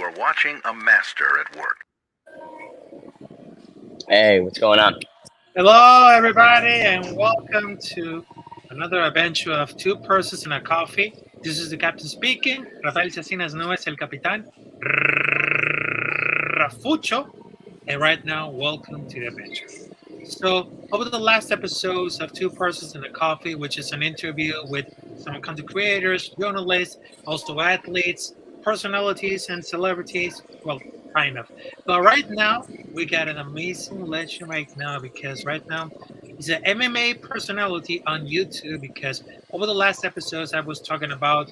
are watching a master at work. Hey, what's going on? Hello, everybody, and welcome to another adventure of two persons and a coffee. This is the captain speaking. Rafael Chacín, as known as el Capitán Rafucho. And right now, welcome to the adventure. So, over the last episodes of Two Persons and a Coffee, which is an interview with some content creators, journalists, also athletes, personalities, and celebrities. Well, kind of. But right now, we got an amazing legend right now because right now he's an MMA personality on YouTube because over the last episodes I was talking about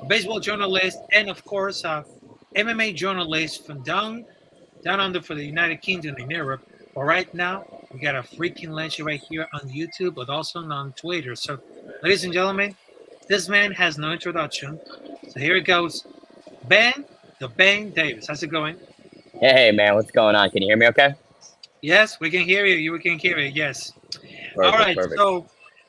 a baseball journalist and of course MMA journalist from down under for the United Kingdom in Europe. But right now we got a freaking legend right here on YouTube, but also on Twitter. So, ladies and gentlemen, this man has no introduction. So here it goes. Bane Davis. How's it going? Hey, man, what's going on? Can you hear me okay? Yes, we can hear you. You can hear it. Yes. Perfect, All right. perfect. So,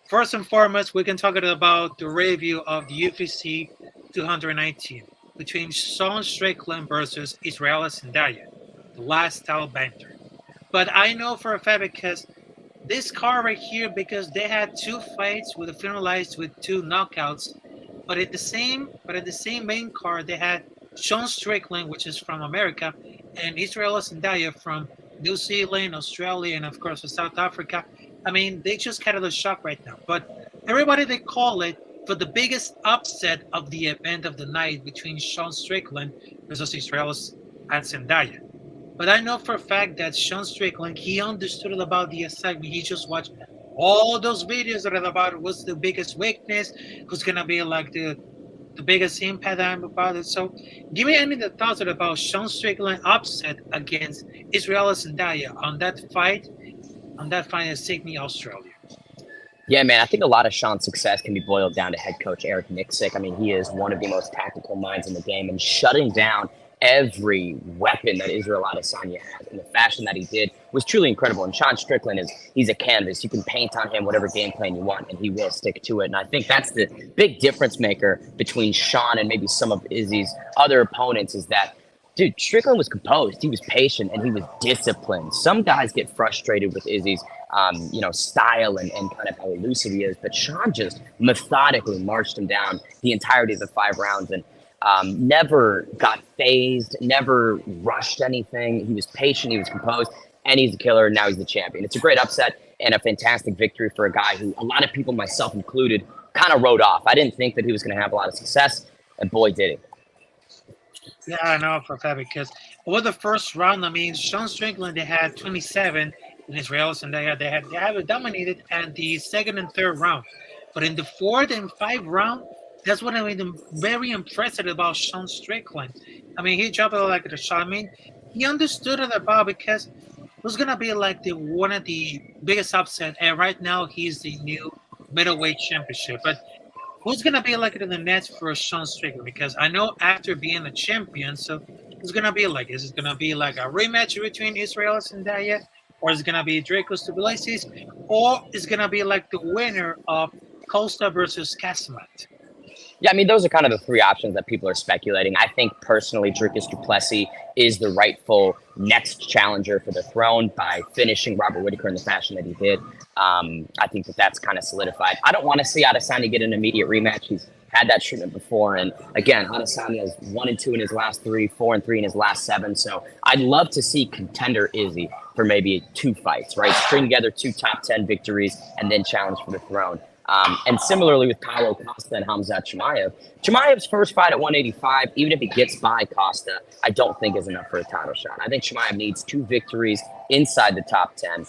first and foremost, we can talk about the review of the UFC 219 between Sean Strickland versus Israel Adesanya, the last title banter. But I know for a fact because this card right here, because they had two fights with finalized with two knockouts, but at the same main card they had Sean Strickland, which is from America, and Israel Adesanya from New Zealand, Australia, and of course South Africa. I mean, they just kind of a shock right now. But everybody they call it for the biggest upset of the event of the night between Sean Strickland versus Israel Adesanya. But I know for a fact that Sean Strickland, he understood about the assignment. He just watched all those videos that are about what's the biggest weakness, who's gonna be like the biggest impact about it. So give me any of the thoughts about Sean Strickland upset against Israel Adesanya on that fight in Sydney, Australia. Yeah, man, I think a lot of Sean's success can be boiled down to head coach Eric Nixick. I mean, he is one of the most tactical minds in the game, and shutting down every weapon that Israel Adesanya has in the fashion that he did was truly incredible. And Sean Strickland he's a canvas. You can paint on him whatever game plan you want, and he will stick to it. And I think that's the big difference maker between Sean and maybe some of Izzy's other opponents is that, dude, Strickland was composed. He was patient and he was disciplined. Some guys get frustrated with Izzy's, style and kind of how elusive he is. But Sean just methodically marched him down the entirety of the 5 rounds and never got phased, never rushed anything. He was patient. He was composed. And he's a killer. And now he's the champion. It's a great upset and a fantastic victory for a guy who a lot of people, myself included, kind of wrote off. I didn't think that he was going to have a lot of success. And boy, did he. Yeah, I know for a fact because over the first round, I mean, Sean Strickland, they had 27 in Israel, and they have dominated at the second and third round. But in the fourth and fifth round, that's what I mean. Very impressive about Sean Strickland. I mean, he dropped it like a shot. I mean, he understood it about because it was gonna be like one of the biggest upset. And right now, he's the new middleweight championship. But who's gonna be like in the next for Sean Strickland? Because I know after being a champion, so it's gonna be like, is it gonna be like a rematch between Israel Adesanya, or is it gonna be Dricos Duplessis, or is it gonna be like the winner of Costa versus Casamat? Yeah, I mean, those are kind of the 3 options that people are speculating. I think personally, Dricus Duplessis is the rightful next challenger for the throne by finishing Robert Whittaker in the fashion that he did. I think that's kind of solidified. I don't want to see Adesanya get an immediate rematch. He's had that treatment before. And again, Adesanya is 1-2 in his last 3, 4-3 in his last 7. So I'd love to see contender Izzy for maybe 2 fights, right? String together 2 top 10 victories and then challenge for the throne. And similarly with Paulo Costa and Khamzat Chimaev. Chimaev's first fight at 185, even if he gets by Costa, I don't think is enough for a title shot. I think Chimaev needs 2 victories inside the top 10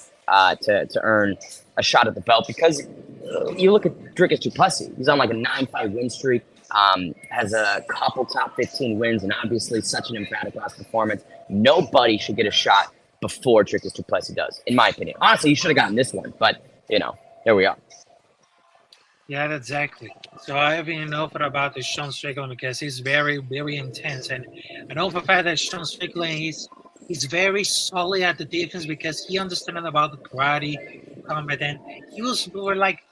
to earn a shot at the belt because you look at Dricus Duplessis, he's on like a 9-fight win streak, has a couple top 15 wins, and obviously such an emphatic last performance. Nobody should get a shot before Dricus Duplessis does, in my opinion. Honestly, he should have gotten this one, but, there we are. Yeah, exactly. So I even know about the Sean Strickland because he's very, very intense, and I know for a fact that Sean Strickland he's very solid at the defense because he understands about the karate combat, and he was more like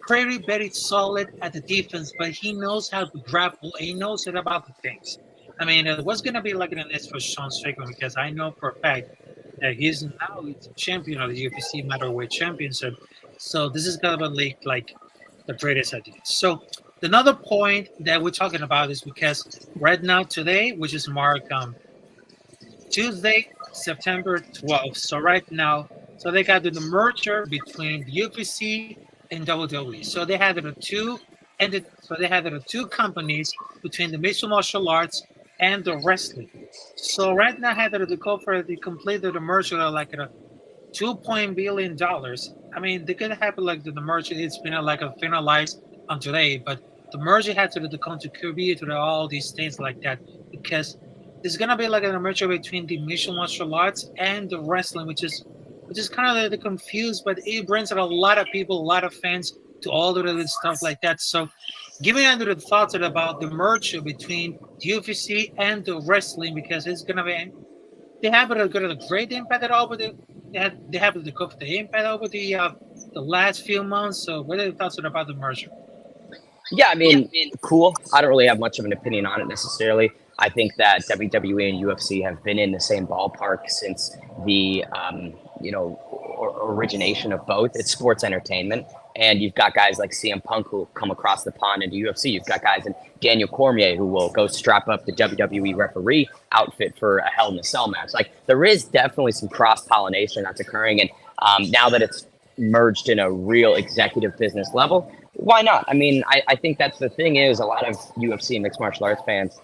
very, very solid at the defense, but he knows how to grapple. And he knows it about the things. I mean, it was gonna be like an list for Sean Strickland because I know for a fact that he's now the champion of the UFC middleweight championship. So this is gonna be like the greatest idea. So another point that we're talking about is because right now today, which is marked Tuesday, September 12th. So right now, so they got the merger between the UFC and WWE. So they had the two, so they had the two companies between the mixed martial arts and the wrestling. So right now, had to go for the complete of the merger like a $2 billion. I mean, they could have like the merger. It's been like a finalized on today, but the merger had to contribute to all these things like that because it's gonna be like a merger between the mixed martial arts and the wrestling, which is kind of confused, but it brings out a lot of people, a lot of fans to all of the stuff like that. So, giving under the thoughts about the merger between the UFC and the wrestling because it's gonna be they have a great impact over they have the go for the impact over the last few months. So, what are your thoughts about the merger? Yeah, I mean, cool. I don't really have much of an opinion on it necessarily. I think that WWE and UFC have been in the same ballpark since the origination of both. It's sports entertainment, and you've got guys like CM Punk who come across the pond into UFC. You've got guys in Daniel Cormier who will go strap up the WWE referee outfit for a Hell in a Cell match. Like there is definitely some cross pollination that's occurring, and now that it's merged in a real executive business level, why not? I mean, I think that's the thing is a lot of UFC and mixed martial arts fans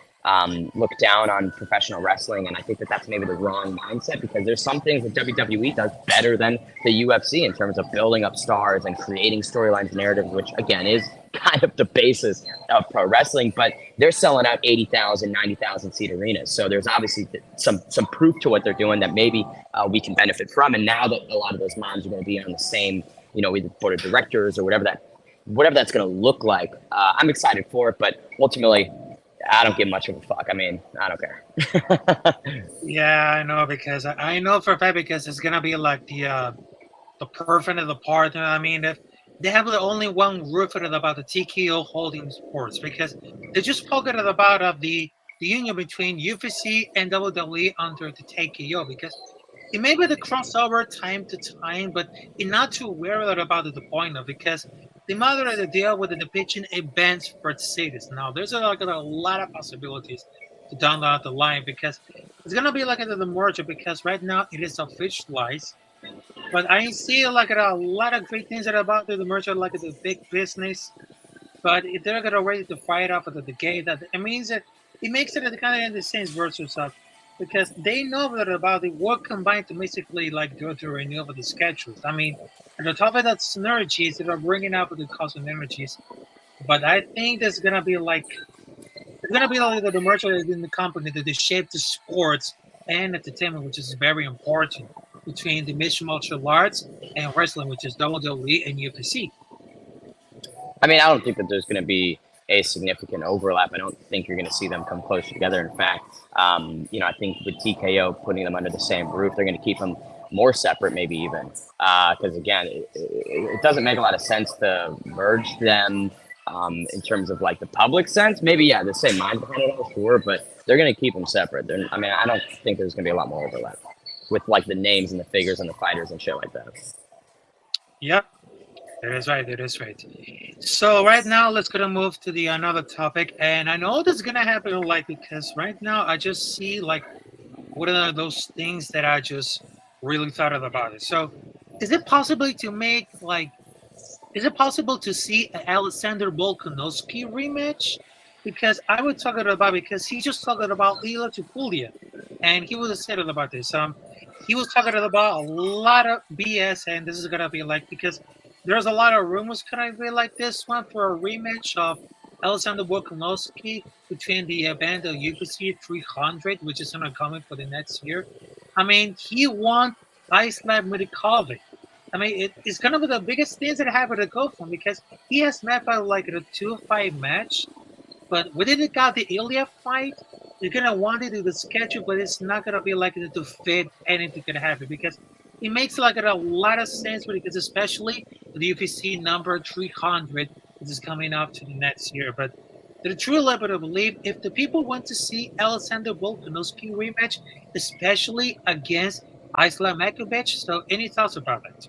look down on professional wrestling, and I think that that's maybe the wrong mindset because there's some things that WWE does better than the UFC in terms of building up stars and creating storylines, narratives, which again is kind of the basis of pro wrestling. But they're selling out 80,000, 90,000 seat arenas, so there's obviously some proof to what they're doing that maybe we can benefit from. And now that a lot of those moms are going to be on the same, either board of directors or whatever that's going to look like, I'm excited for it. But ultimately, I don't give much of a fuck. I mean, I don't care. Yeah, I know because I know for a fact because it's gonna be like the perfect of the partner. I mean, if they have the only one roof about the TKO Holding Sports because they just spoken about the union between UFC and WWE under the TKO because it may be the crossover time to time, but it's not too worried about the point of because the mother of the deal with the depiction events for cities. Now there's a lot of possibilities to down the line because it's gonna be like the merger because right now it is officialized. But I see like a lot of great things that about the merger, like the big business. But if they're gonna ready to fight off at the gate, that it means that it makes it kind of in the same versus up because they know that about the work combined to basically like go to renew the schedules. I mean, on the top of that synergies that are bringing up the cost of energies. But I think there's gonna be like the merger in the company that they shape the sports and entertainment, which is very important between the mixed martial arts and wrestling, which is WWE and UFC. I mean, I don't think that there's going to be a significant overlap. I don't think you're going to see them come close together. In fact, I think with TKO putting them under the same roof, they're going to keep them more separate, maybe even. Because again, it doesn't make a lot of sense to merge them in terms of like the public sense. Maybe, yeah, the same mind behind it, sure, but they're going to keep them separate. I don't think there's going to be a lot more overlap with like the names and the figures and the fighters and shit like that. Yep. That is right. That is right. So right now, let's gonna move to the another topic, and I know this is gonna happen like because right now I just see like what are those things that I just really thought of about it. So, is it possible to make like? Is it possible to see an Alexander Volkanovski rematch? Because I would talk about because he just talking about Lila Tupulia, and he was said about this. He was talking about a lot of BS, and this is gonna be like because there's a lot of rumors gonna be like this one for a rematch of Alexander Volkanovski between the event of UFC 300, which is gonna come in for the next year. I mean, he won Islam Medikove. I mean, it's gonna be the biggest things that happened to go from because he has met by like a 2-5 match, but within it got the Ilya fight, you're gonna want to do the schedule, but it's not gonna be like to fit anything gonna happen because it makes like a lot of sense because especially the UFC number 300 which is coming up to the next year. But The true level to believe if the people want to see Alexander Volkanovski rematch, especially against Islam Makhachev. So, any thoughts about that?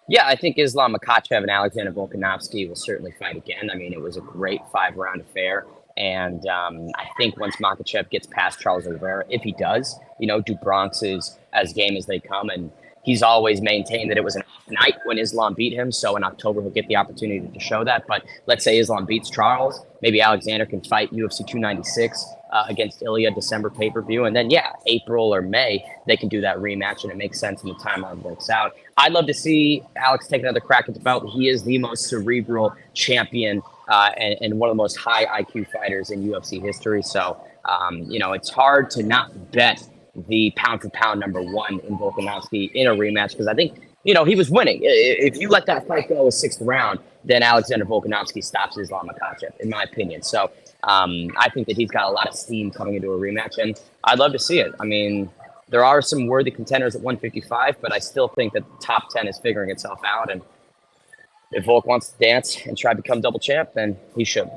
Yeah, I think Islam Makhachev and Alexander Volkanovski will certainly fight again. I mean, it was a great 5-round affair. And I think once Makhachev gets past Charles Oliveira, if he does, do Bronx is as game as they come. And he's always maintained that it was an off night when Islam beat him. So in October, he'll get the opportunity to show that. But let's say Islam beats Charles. Maybe Alexander can fight UFC 296 against Ilya December pay-per-view. And then, yeah, April or May, they can do that rematch. And it makes sense and the timeline works out. I'd love to see Alex take another crack at the belt. He is the most cerebral champion and one of the most high IQ fighters in UFC history. So, it's hard to not bet the pound for pound number one in Volkanovski in a rematch because I think, he was winning. If you let that fight go a 6th round, then Alexander Volkanovski stops Islam Makhachev, in my opinion. So I think that he's got a lot of steam coming into a rematch, and I'd love to see it. I mean, there are some worthy contenders at 155, but I still think that the top 10 is figuring itself out. And if Volk wants to dance and try to become double champ, then he should.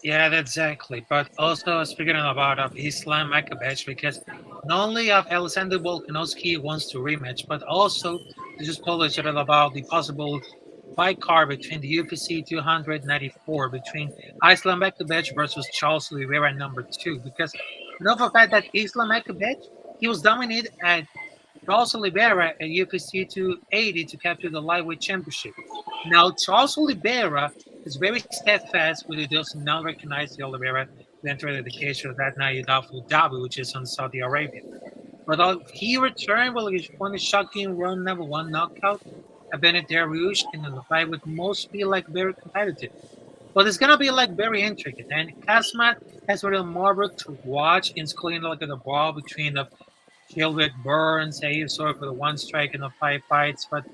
Yeah, exactly. But also speaking about of Islam Makhachev, because not only of Alexander Volkanovski wants to rematch, but also they just published about the possible fight card between the UFC 294 between Islam Makhachev versus Charles Oliveira number 2. Because for the fact that Islam Makhachev, he was dominated at Charles Oliveira at UFC 280 to capture the lightweight championship. Now, Charles Oliveira is very steadfast when he does not recognize the Oliveira to enter the dedication of that night at Abu Dhabi, which is on Saudi Arabia. But he returned with a shocking round number 1 knockout at Bennett Dariush, and then the fight would most be very competitive. But it's gonna be very intricate, and Kazmat has really more to watch, including the ball between the Gilbert Burns, sorry for the 1 strike in the 5 fights. But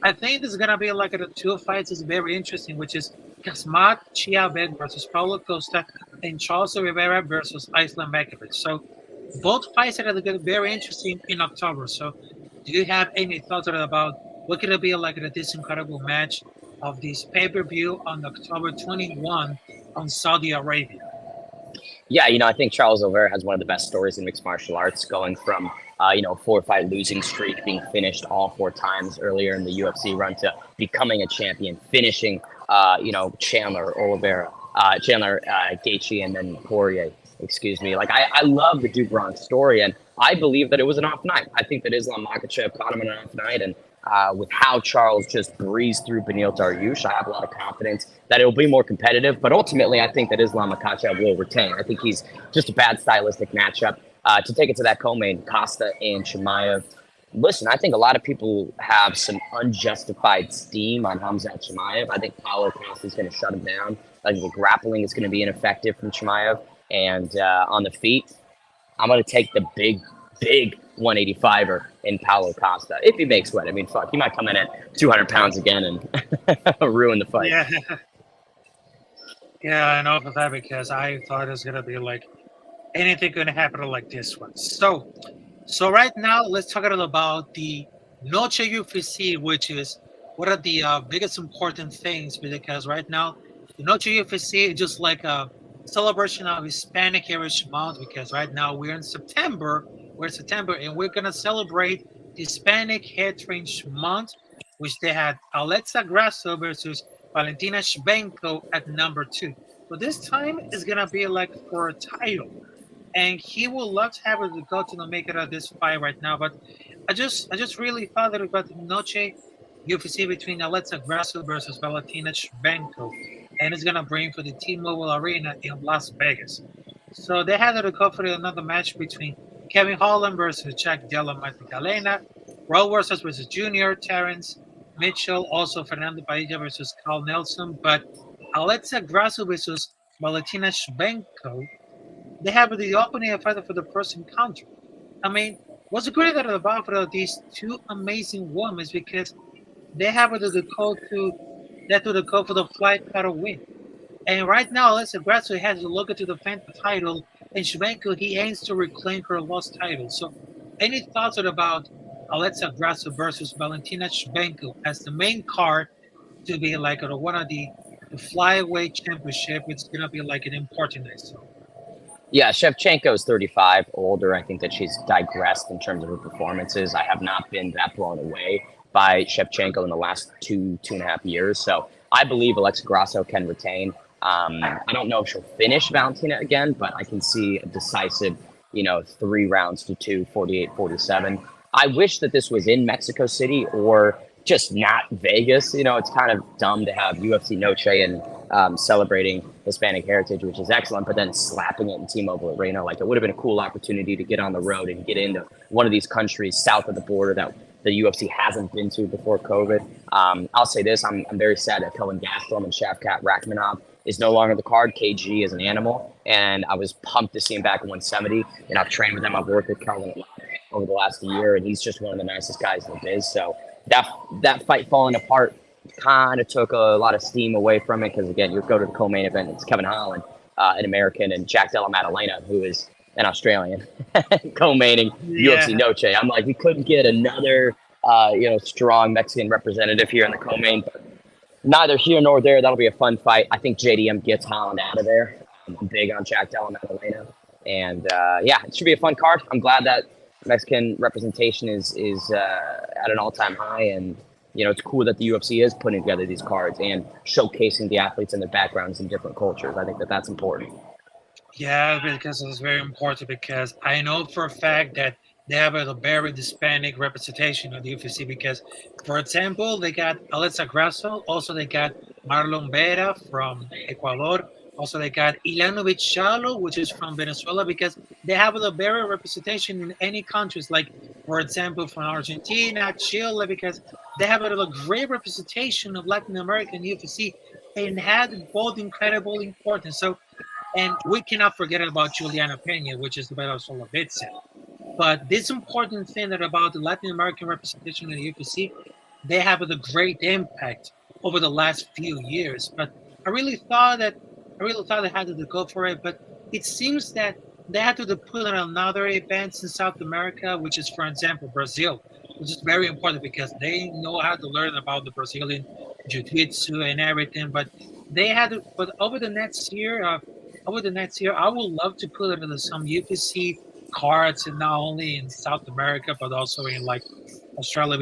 I think this is gonna be the 2 fights is very interesting, which is Kazmat Chiabed versus Paulo Costa and Charles Oliveira versus Islam Makhachev. So both fights are going to get very interesting in October. So do you have any thoughts about what could it be this incredible match of this pay-per-view on October 21 on Saudi Arabia? Yeah, I think Charles Oliveira has one of the best stories in mixed martial arts, going from 4-fight losing streak, being finished all 4 times earlier in the UFC run, to becoming a champion, finishing Chandler Oliveira, Gaethje, and then Poirier. Excuse me. I love the Duke Bronx story, and I believe that it was an off night. I think that Islam Makhachev caught him on an off night, and with how Charles just breezed through Beneil Dariush, I have a lot of confidence that it will be more competitive. But ultimately, I think that Islam Makhachev will retain. I think he's just a bad stylistic matchup. To take it to that co-main, Costa and Chimaev. Listen, I think a lot of people have some unjustified steam on Khamzat Chimaev. I think Paulo Costa is going to shut him down. I think the grappling is going to be ineffective from Chimaev. And on the feet, I'm going to take the big 185er in Paulo Costa. If he makes weight. I mean, fuck, he might come in at 200 pounds again and ruin the fight. Yeah, I know for that because I thought it was going to be anything going to happen like this one. So right now, let's talk a little about the Noche UFC, which is one of the biggest important things, because right now, the Noche UFC is just a celebration of Hispanic Heritage Month, because right now we're in September, and we're going to celebrate the Hispanic Heritage Month, which they had Alexa Grasso versus Valentina Shevchenko at number 2. But this time is going to be for a title. And he would love to have her to go to make it out this fight right now. But I just really thought that about the Noche UFC between Alexa Grasso versus Valentina Shevchenko, and it's gonna bring for the T-Mobile Arena in Las Vegas. So they had to go for another match between Kevin Holland versus Jack Della Maddalena, Raul versus Junior, Terrence Mitchell, also Fernando Padilla versus Carl Nelson. But Alexa Grasso versus Valentina Shevchenko, they have the opening fight for the first encounter. I mean, what's great about these 2 amazing women is because they have the code for the flight title win. And right now, Alexa Grasso has to look into the defend title, and Shevchenko, he aims to reclaim her lost title. So, any thoughts about Alexa Grasso versus Valentina Shevchenko as the main card to be one of the the flyweight championship, it's gonna be like an important night. So Yeah, Shevchenko is 35, older. I think that she's digressed in terms of her performances. I have not been that blown away by Shevchenko in the last 2.5 years. So I believe Alexa Grasso can retain. I don't know if she'll finish Valentina again, but I can see a decisive, 3 rounds to 2, 48-47. I wish that this was in Mexico City or just not Vegas. It's kind of dumb to have UFC Noche and celebrating Hispanic heritage, which is excellent, but then slapping it in T-Mobile Arena. Like, it would have been a cool opportunity to get on the road and get into one of these countries south of the border that the UFC hasn't been to before COVID. I'll say this, I'm very sad that Kelvin Gastelum and Shavkat Rakhmonov is no longer the card. KG is an animal, and I was pumped to see him back at 170. And I've trained with him. I've worked with Kelvin a lot over the last year, and he's just one of the nicest guys in the biz. So that fight falling apart kind of took a lot of steam away from it, because again, you go to the co-main event, it's Kevin Holland, an American, and Jack Della Maddalena, who is an Australian, co-maining UFC Noche. I'm like, we couldn't get another strong Mexican representative here in the co-main, but neither here nor there. That'll be a fun fight. I think JDM gets Holland out of there. I'm big on Jack Della Maddalena, and it should be a fun card. I'm glad that Mexican representation is at an all-time high, and it's cool that the UFC is putting together these cards and showcasing the athletes and their backgrounds in different cultures. I think that that's important. yeah, because it's very important, because I know for a fact that they have a very Hispanic representation of the UFC, because, for example, they got Alexa Grasso, also they got Marlon Vera from Ecuador, also they got Ilanovic Chalo, which is from Venezuela, because they have a very representation in any countries, like, for example, from Argentina, Chile, because they have a great representation of Latin American UFC and had both incredible importance. So, and we cannot forget about Juliana Pena, which is the Better Solovitsa. But this important thing that about the Latin American representation in the UFC, they have a great impact over the last few years. But I really thought they had to go for it. But it seems that they had to put on another event in South America, which is, for example, Brazil, which is very important because they know how to learn about the Brazilian jiu-jitsu and everything. But they had to. But over the next year, I would love to put it into some UFC cards, and not only in South America but also in like Australia,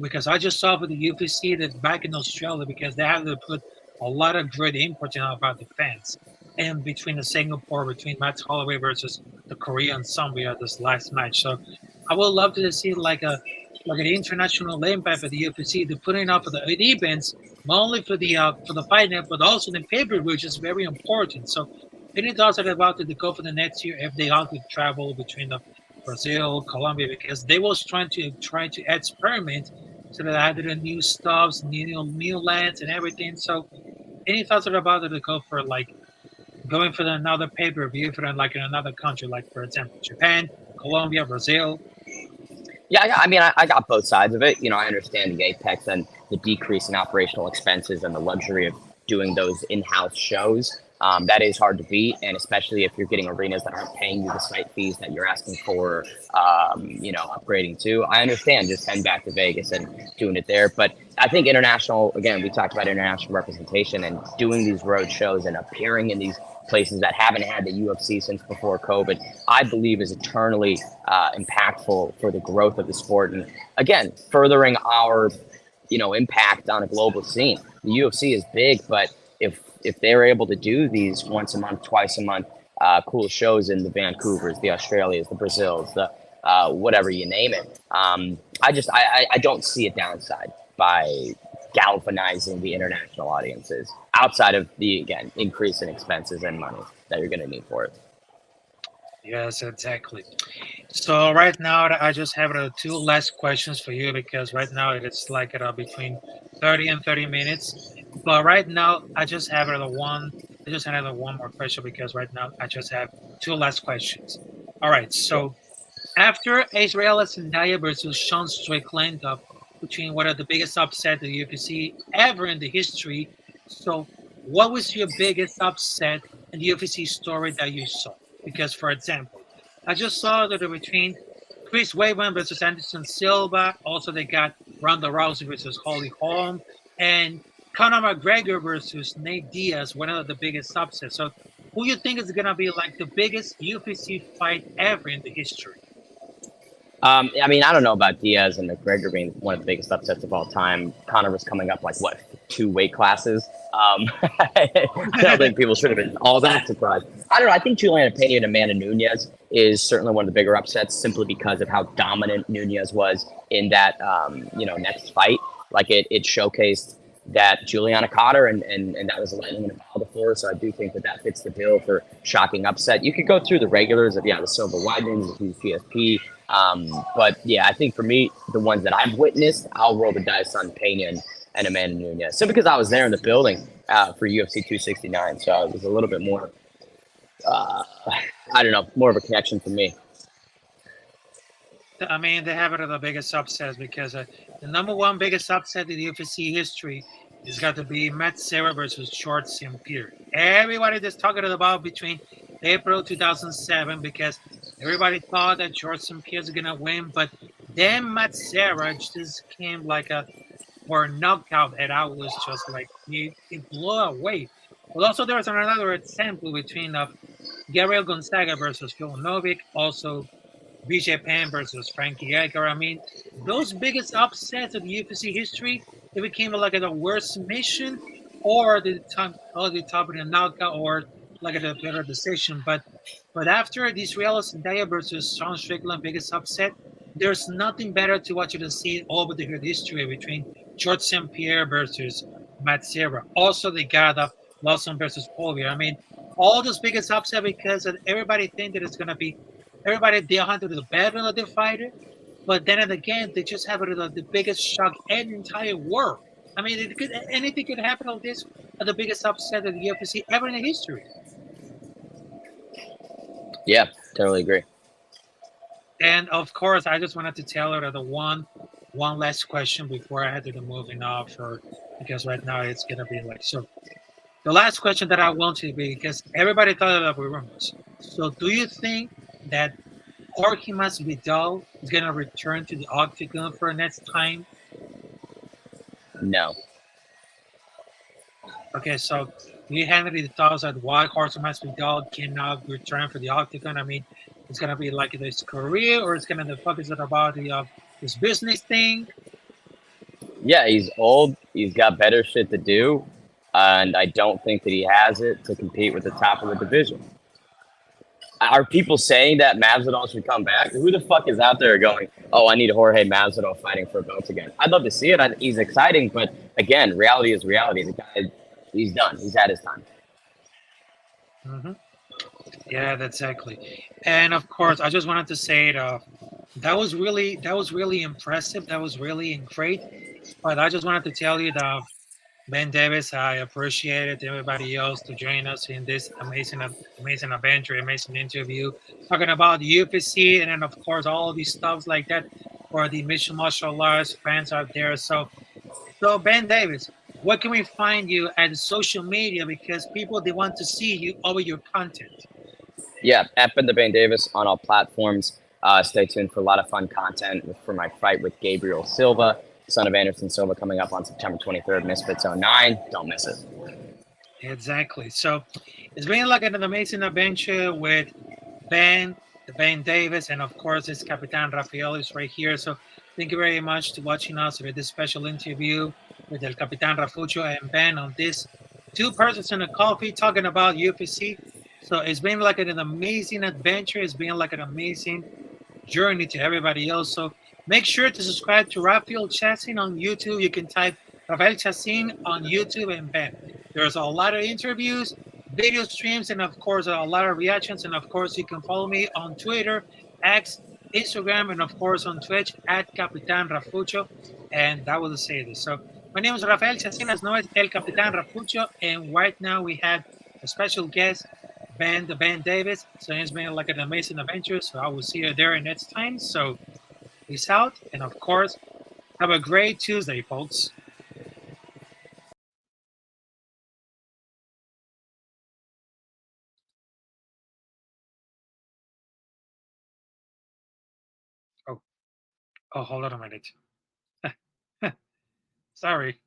because I just saw for the UFC that back in Australia, because they have to put a lot of great input about the fans, and between Matt Holloway versus the Korean Zombie at this last match. So I would love to see like an international impact for the UFC to putting up the events, not only for the fight night but also the pay-per-view, which is very important. So any thoughts about to go for the next year if they ought to travel between Brazil, Colombia, because they was trying to experiment so that I had the new stuffs, new lands and everything. So any thoughts about it to go for like going for another pay-per-view for like in another country, like for example Japan, Colombia, Brazil? Yeah, I mean, I got both sides of it. I understand the apex and the decrease in operational expenses and the luxury of doing those in-house shows. That is hard to beat, and especially if you're getting arenas that aren't paying you the site fees that you're asking for, upgrading to. I understand just heading back to Vegas and doing it there, but I think international, again, we talked about international representation and doing these road shows and appearing in these places that haven't had the UFC since before COVID, I believe is eternally impactful for the growth of the sport. And again, furthering our, impact on a global scene. The UFC is big, but if they're able to do these once a month, twice a month, cool shows in the Vancouvers, the Australias, the Brazils, the whatever you name it, I don't see a downside by galvanizing the international audiences outside of the, again, increase in expenses and money that you're going to need for it. Yes, exactly. So right now, I just have two last questions for you, because right now it's like between 30 and 30 minutes. But right now, I just have one more question, because right now I just have two last questions. All right. So after Israel Adesanya versus Sean Strickland, between one of the biggest upset the UFC ever in the history. So what was your biggest upset in the UFC story that you saw? Because, for example, I just saw that between Chris Weidman versus Anderson Silva, also they got Ronda Rousey versus Holly Holm, and Conor McGregor versus Nate Diaz, one of the biggest upsets. So who you think is going to be like the biggest UFC fight ever in the history? I mean, I don't know about Diaz and McGregor being one of the biggest upsets of all time. Conor was coming up like what, 2 weight classes. I don't think people should have been all that surprised. I don't know. I think Juliana Pena and Amanda Nunes is certainly one of the bigger upsets, simply because of how dominant Nunes was in that next fight. Like it showcased that Juliana caught her, and that was lightning in a bottle before. So I do think that fits the bill for shocking upset. You could go through the regulars of the Silva Weidmans, the GSP. But yeah, I think for me, the ones that I've witnessed, I'll roll the dice on Pena and Amanda Nunes. So because I was there in the building for UFC 269, so it was a little bit more, I don't know, more of a connection for me. I mean, they have it as the biggest upsets because the number one biggest upset in the UFC history has got to be Matt Serra versus George St. Pierre. Everybody just talking about between April 2007 because everybody thought that George St. Pierre is gonna win, but then Matt Serra just came like a knockout, and I was just like it blew away. But also there was another example between Gabriel Gonzaga versus Phil Novick, also BJ Penn versus Frankie Edgar. I mean, those biggest upsets of UFC history, it became like a worst submission or the top of the knockout or like a better decision. But after this Real Sandaya versus Sean Strickland biggest upset, there's nothing better to watch than see over the history between George St. Pierre versus Matt Serra. Also, they got up Lawson versus Poirier. I mean, all those biggest upset because everybody think that it's gonna be everybody they hunted the better of the fighter, but then again they just have the biggest shock in the entire world. I mean, anything could happen on this the biggest upset of the UFC ever in the history. Yeah, totally agree. And of course, I just wanted to tell her that the one last question before I had to moving off, or because right now it's gonna be like so. The last question that I want to be because everybody thought of rumors. So, do you think that Jorge Masvidal is gonna return to the octagon for next time? No. Okay, so you have any thoughts on why Jorge Masvidal cannot return for the octagon? I mean, it's gonna be like his career, or it's gonna focus it about the his business thing. Yeah, he's old. He's got better shit to do, and I don't think that he has it to compete with the top of the division. Are people saying that Masvidal should come back? Who the fuck is out there going, oh, I need Jorge Masvidal fighting for a belt again? I'd love to see it. He's exciting, but again, reality is reality. The guy, he's done. He's had his time. Mm-hmm. Yeah, that's exactly. And of course, I just wanted to say that was really impressive. That was really great. But I just wanted to tell you that Ben Davis, I appreciate it. Everybody else to join us in this amazing adventure, amazing interview, talking about the UFC, and then of course all of these stuffs like that for the mixed martial arts fans out there. So Ben Davis, where can we find you at social media because people they want to see you over your content? Yeah, at Ben the Bane Davis on all platforms. Stay tuned for a lot of fun content for my fight with Gabriel Silva, son of Anderson Silva, coming up on September 23rd, Misfits 09. Don't miss it. Exactly. So it's been like an amazing adventure with Ben, the Ben Davis, and of course it's Capitán Rafael is right here. So thank you very much to watching us with this special interview with El Capitán Rafucho and Ben on this two persons in a coffee talking about UFC. So it's been like an amazing adventure. It's been like an amazing journey to everybody else. So make sure to subscribe to Rafael Chacín on YouTube. You can type Rafael Chacín on YouTube and Ben. There's a lot of interviews, video streams, and of course a lot of reactions. And of course you can follow me on Twitter, X, Instagram, and of course on Twitch at Capitán Rafucho. And that will say this. So my name is Rafael Chacín, as known as El Capitán Rafucho, and right now we had a special guest, Ben Davis. So it's been like an amazing adventure. So I will see you there next time. So peace out, and of course, have a great Tuesday, folks. Oh, hold on a minute. Sorry.